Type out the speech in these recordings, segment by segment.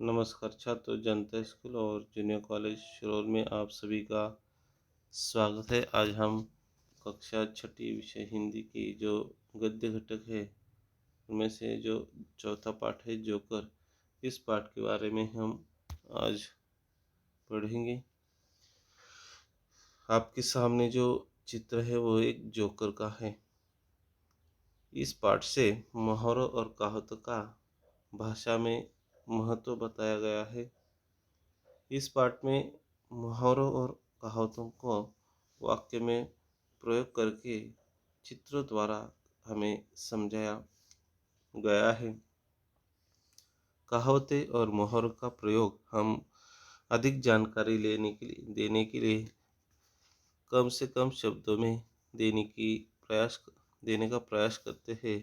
नमस्कार छात्रों, जनता स्कूल और जूनियर कॉलेज शिरोर में आप सभी का स्वागत है। आज हम कक्षा छठी विषय हिंदी की जो गद्य घटक है उनमें से जो चौथा पाठ है जोकर, इस पाठ के बारे में हम आज पढ़ेंगे। आपके सामने जो चित्र है वो एक जोकर का है। इस पाठ से मुहावरों और कहावतों का भाषा में महत्व बताया गया है। इस पाठ में मुहावरों और कहावतों को वाक्य में प्रयोग करके चित्रों द्वारा हमें समझाया गया है। कहावतें और मुहावरों का प्रयोग हम अधिक जानकारी देने के लिए कम से कम शब्दों में देने का प्रयास करते हैं।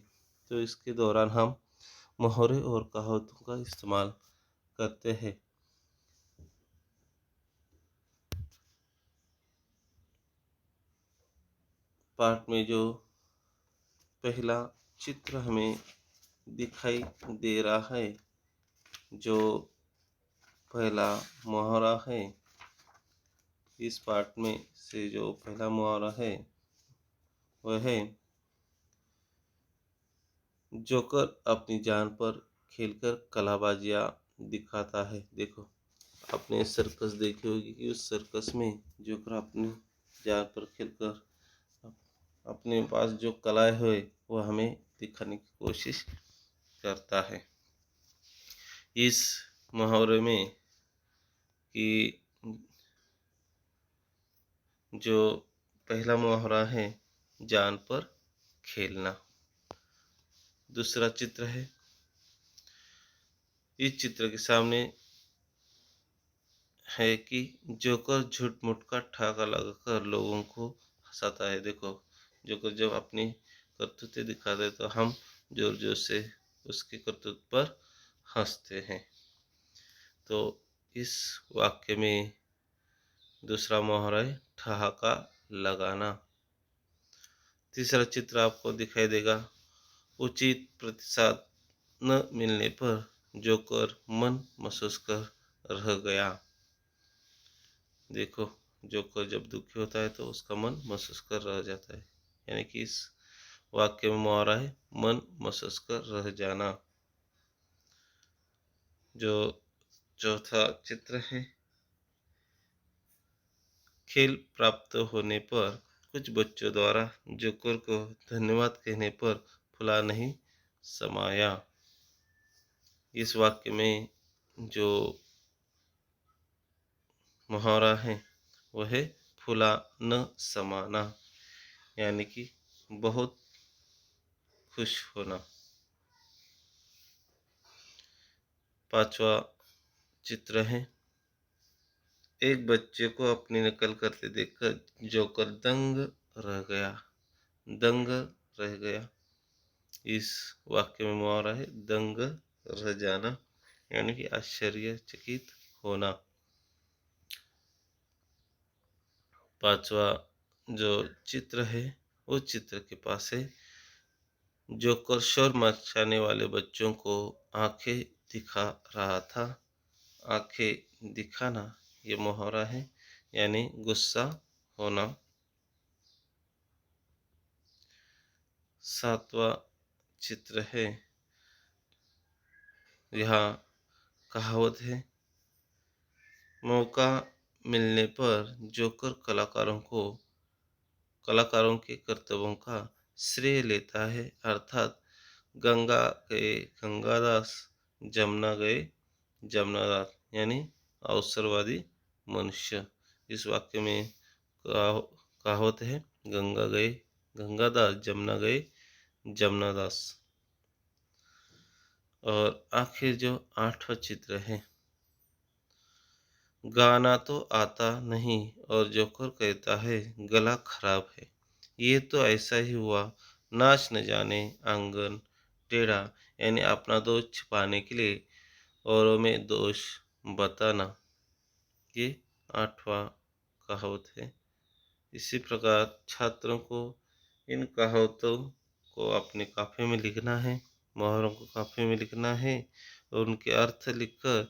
तो इसके दौरान हम मुहावरे और कहावतों का इस्तेमाल करते हैं। पाठ में जो पहला चित्र हमें दिखाई दे रहा है, जो पहला मुहावरा है, इस पाठ में से जो पहला मुहावरा है वह है जोकर अपनी जान पर खेलकर कलाबाजियाँ दिखाता है। देखो, आपने सर्कस देखी होगी कि उस सर्कस में जोकर अपनी जान पर खेलकर अपने पास जो कलाएं है वो हमें दिखाने की कोशिश करता है। इस मुहावरे में कि जो पहला मुहावरा है जान पर खेलना, दूसरा चित्र है। इस चित्र के सामने है कि जोकर झूठ मूठ का ठाका लगाकर लोगों को हंसाता है। देखो, जोकर जब अपनी करतूतें दिखाता है तो हम जोर जोर से उसकी करतूत पर हंसते हैं। तो इस वाक्य में दूसरा मुहावरा है ठहाका लगाना। तीसरा चित्र आपको दिखाई देगा, उचित प्रतिसाद न मिलने पर जोकर मन महसूस कर रह गया। देखो, जोकर जब दुखी होता है तो उसका मन महसूस कर रह जाता है, यानी कि इस वाक्य में मुहावरा है मन महसूस कर रह जाना। जो चौथा चित्र है, खेल प्राप्त होने पर कुछ बच्चों द्वारा जोकर को धन्यवाद कहने पर फुला नहीं समाया। इस वाक्य में जो मुहावरा है वह है फुला न समाना, यानी कि बहुत खुश होना। पांचवा चित्र है, एक बच्चे को अपनी नकल करते देखकर जोकर दंग रह गया। इस वाक्य में मुहावरा है दंग रह जाना, यानी कि आश्चर्यचकित होना। पांचवा जो चित्र है उस चित्र के पास है जोकर शोर मचाने वाले बच्चों को आंखें दिखा रहा था। आंखें दिखाना ये मुहावरा है, यानी गुस्सा होना। सातवां चित्र है, यहाँ कहावत है, मौका मिलने पर जोकर कलाकारों के कर्तव्यों का श्रेय लेता है। अर्थात गंगा गए गंगादास, जमुना गए जमुनादास, यानी अवसरवादी मनुष्य। इस वाक्य में कहावत है गंगा गए गंगादास, जमुना गए जमुनादास। और आखिर जो आठवां चित्र है, गाना तो आता नहीं और जोकर कहता है गला खराब है। ये तो ऐसा ही हुआ, नाच न जाने आंगन टेढ़ा, यानी अपना दोष छिपाने के लिए औरों में दोष बताना। ये आठवां कहावत है। इसी प्रकार छात्रों को इन कहावतों को अपने काफी में लिखना है, मुहावरों को काफी में लिखना है और उनके अर्थ लिखकर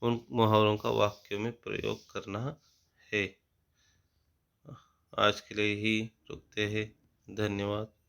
उन मुहावरों का वाक्यों में प्रयोग करना है। आज के लिए ही रुकते हैं। धन्यवाद।